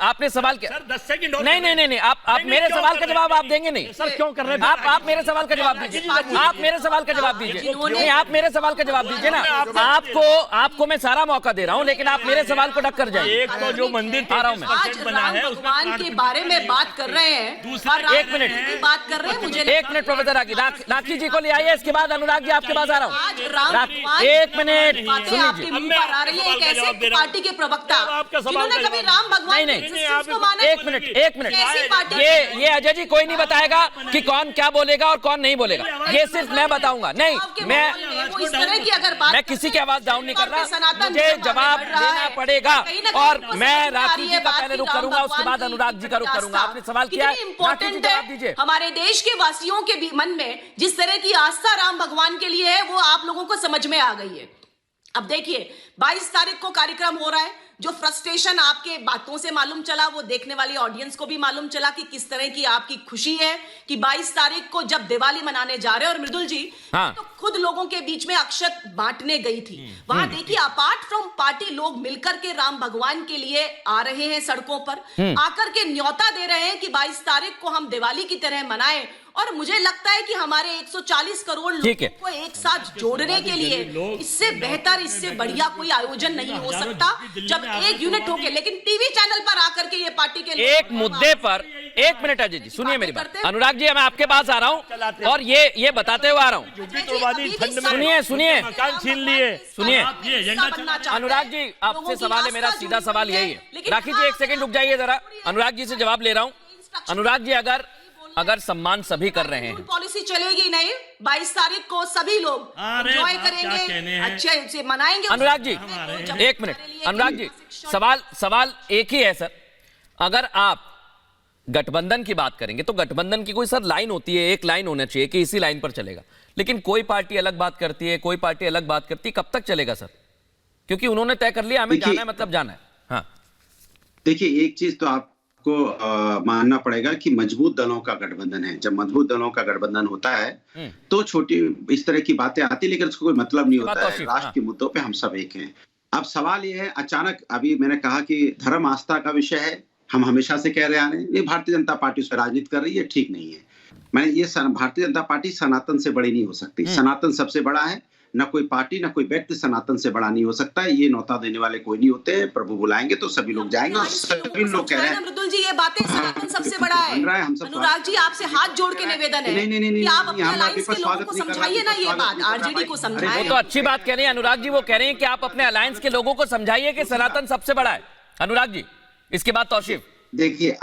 आपने सवाल किया। सर 10 सेकंड नहीं नहीं नहीं नहीं, आप मेरे सवाल का जवाब आप देंगे नहीं। सर क्यों कर रहे हैं आप मेरे सवाल का जवाब दीजिए। आप मेरे सवाल का जवाब दीजिए। नहीं, आप मेरे सवाल का जवाब दीजिए ना। आपको मैं सारा मौका दे रहा हूँ, लेकिन आप मेरे सवाल को टक्कर जाइए। एक तो जो मंदिर आ रहा हूँ मैं। आज राम भगवान के बारे में बात कर रहे हैं, एक मिनट की बात कर रहे हैं। मुझे एक मिनट प्रोफेसर राखी जी को ले आइए, इसके बाद अनुराग जी आपके पास आ रहा हूँ। आज राम भगवान एक मिनट बातें आपके मुंह पर आ रही है। एक ऐसे पार्टी के प्रवक्ता जिन्होंने कभी राम भगवान नहीं, को माना ही एक मिनट ऐसी पार्टी ये अजय जी कोई नहीं बताएगा कि कौन क्या बोलेगा और कौन नहीं बोलेगा, ये सिर्फ मैं बताऊंगा। नहीं, मैं किसी की आवाज डाउन नहीं कर रहा, मुझे जवाब देना पड़ेगा। और मैं राखी जी का पहले रुख करूंगा, उसके बाद अनुराग जी का रुख करूंगा। आपने सवाल किया, राखी जी जवाब दीजिए। हमारे देश के वासियों के भी मन में जिस तरह की आस्था राम भगवान के लिए है, वो आप लोगों को समझ में आ गई है। अब देखिए 22 तारीख को कार्यक्रम हो रहा है। जो फ्रस्ट्रेशन आपके बातों से मालूम चला, वो देखने वाली ऑडियंस को भी मालूम चला कि किस तरह की आपकी खुशी है कि 22 तारीख को जब दिवाली मनाने जा रहे हैं। और मृदुल जी तो खुद लोगों के बीच में अक्षत बांटने गई थी वहां। देखिए अपार्ट फ्रॉम पार्टी लोग मिलकर के राम भगवान के लिए आ रहे हैं, सड़कों पर आकर के न्योता दे रहे हैं कि 22 तारीख को हम दिवाली की तरह मनाएं। और मुझे लगता है कि हमारे 140 करोड़ लोगों को एक साथ जोड़ने के लिए इससे बेहतर, इससे बढ़िया कोई आयोजन नहीं हो सकता जब एक यूनिट होके। लेकिन टीवी चैनल पर आकर के ये पार्टी के एक मुद्दे पर, एक मिनट अजय जी सुनिए मेरी बात। अनुराग जी मैं आपके पास आ रहा हूँ और ये बताते हुए आ रहा हूँ। सुनिए छीन लिए, सुनिए अनुराग जी, आपसे सवाल है मेरा, सीधा सवाल यही है। राखी जी एक सेकंड रुक जाइए जरा, अनुराग जी से जवाब ले रहा हूँ। अनुराग जी अगर सम्मान सभी कर रहे हैं, पॉलिसी चलेगी नहीं, 22 तारीख को सभी लोग एंजॉय करेंगे, अच्छे से मनाएंगे। अनुराग जी एक मिनट, अनुराग जी सवाल एक ही है सर। अगर आप गठबंधन की बात करेंगे तो गठबंधन की कोई सर लाइन होती है, एक लाइन होना चाहिए कि इसी लाइन पर चलेगा। लेकिन कोई पार्टी अलग बात करती है, कोई पार्टी अलग बात करती है, कब तक चलेगा सर? क्योंकि उन्होंने तय कर लिया हमें जाना है, मतलब जाना है। हाँ देखिए एक चीज तो आपको मानना पड़ेगा कि मजबूत दलों का गठबंधन है। जब मजबूत दलों का गठबंधन होता है तो छोटी इस तरह की बातें आती, लेकिन उसको कोई मतलब नहीं होता है। राष्ट्र के मुद्दों पे हम सब एक हैं। अब सवाल ये है, अचानक अभी मैंने कहा कि धर्म आस्था का विषय है, हम हमेशा से कह रहे आ रहे हैं। ये भारतीय जनता पार्टी उस पर राजनीति कर रही है, ठीक नहीं है। मैंने ये भारतीय जनता पार्टी सनातन से बड़ी नहीं हो सकती। सनातन सबसे बड़ा है, न कोई पार्टी न कोई व्यक्ति सनातन से बड़ा नहीं हो सकता है। ये न्योता देने वाले कोई नहीं होते हैं। प्रभु बुलाएंगे तो सभी लोग जाएंगे और सभी लोग कह रहे हैं मृदुल जी ये बातें सनातन सबसे बड़ा है। अनुराग जी आपसे हाथ जोड़ के निवेदन है कि आप अपने अलायंस के लोगों को समझाइए ना ये बात, आरजेडी को समझाइए। वो तो अच्छी बात कह रहे हैं अनुराग जी, वो कह रहे हैं कि आप अपने अलायंस के लोगों को समझाइए कि सनातन सबसे बड़ा है। अनुराग जी इसके बाद तौसीफ देखिए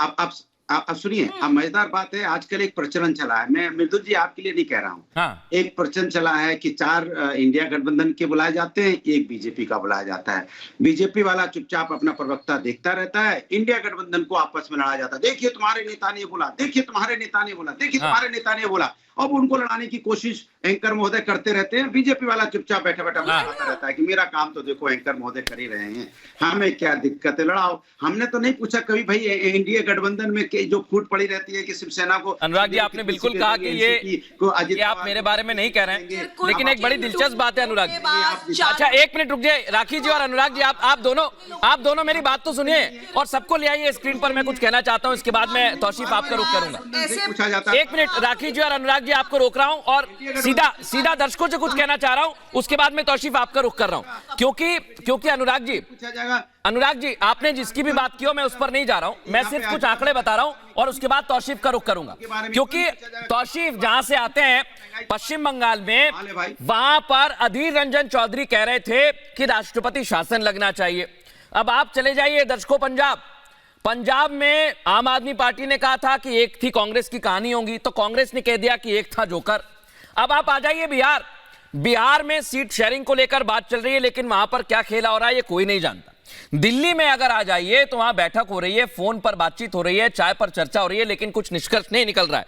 अब सुनिए, अब मजेदार बात है, आजकल एक प्रचलन चला है, मैं मृदुल जी आपके लिए नहीं कह रहा हूँ। हाँ। एक प्रचलन चला है कि 4 इंडिया गठबंधन के बुलाए जाते हैं, 1 बीजेपी का बुलाया जाता है। बीजेपी वाला चुपचाप अपना प्रवक्ता देखता रहता है, इंडिया गठबंधन को आपस में लड़ा जाता है। देखिए तुम्हारे नेता ने बोला, देखिए तुम्हारे नेता ने बोला, देखिए तुम्हारे नेता ने बोला। अब उनको लड़ाने की कोशिश एंकर महोदय करते रहते हैं। बीजेपी वाला चुपचाप बैठा बताता रहता है कि मेरा काम तो देखो एंकर महोदय कर ही रहे हैं, हमें क्या दिक्कत है, लड़ाओ। हमने तो नहीं पूछा कभी भाई इंडिया गठबंधन में जो फूट पड़ी रहती है कि शिवसेना को। अनुराग जी आपने बिल्कुल कहा कि ये आप मेरे बारे में नहीं कह रहे हैं, लेकिन एक बड़ी दिलचस्प बात है अनुराग जी। अच्छा एक मिनट रुक जाइए, राखी जी और अनुराग जी आप दोनों मेरी बात तो सुनिए और सबको ले आइए स्क्रीन पर। मैं कुछ कहना चाहता हूँ, इसके बाद मैं तौसीफ आपका रुख करूंगा। एक मिनट राखी जी और अनुराग जी आपको रोक रहा हूं और सीधा दर्शकों से कुछ कहना चाह रहा हूं, उसके बाद मैं तौसीफ आपका रुख कर रहा हूं। क्योंकि अनुराग जी आपने जिसकी भी बात की हो मैं उस पर नहीं जा रहा हूं, मैं सिर्फ कुछ आंकड़े बता रहा हूं और उसके बाद तौसीफ का रुख करूंगा। क्योंकि तौसीफ जहां से आते हैं पश्चिम बंगाल में, वहां पर अधीर रंजन चौधरी कह रहे थे कि राष्ट्रपति शासन लगना चाहिए। अब आप चले जाइए दर्शकों पंजाब में आम आदमी पार्टी ने कहा था कि एक थी कांग्रेस की कहानी होगी, तो कांग्रेस ने कह दिया कि एक था जोकर। अब आप आ जाइए बिहार में सीट शेयरिंग को लेकर बात चल रही है, लेकिन वहां पर क्या खेला हो रहा है ये कोई नहीं जानता। दिल्ली में अगर आ जाइए तो वहां बैठक हो रही है, फोन पर बातचीत हो रही है, चाय पर चर्चा हो रही है, लेकिन कुछ निष्कर्ष नहीं निकल रहा है।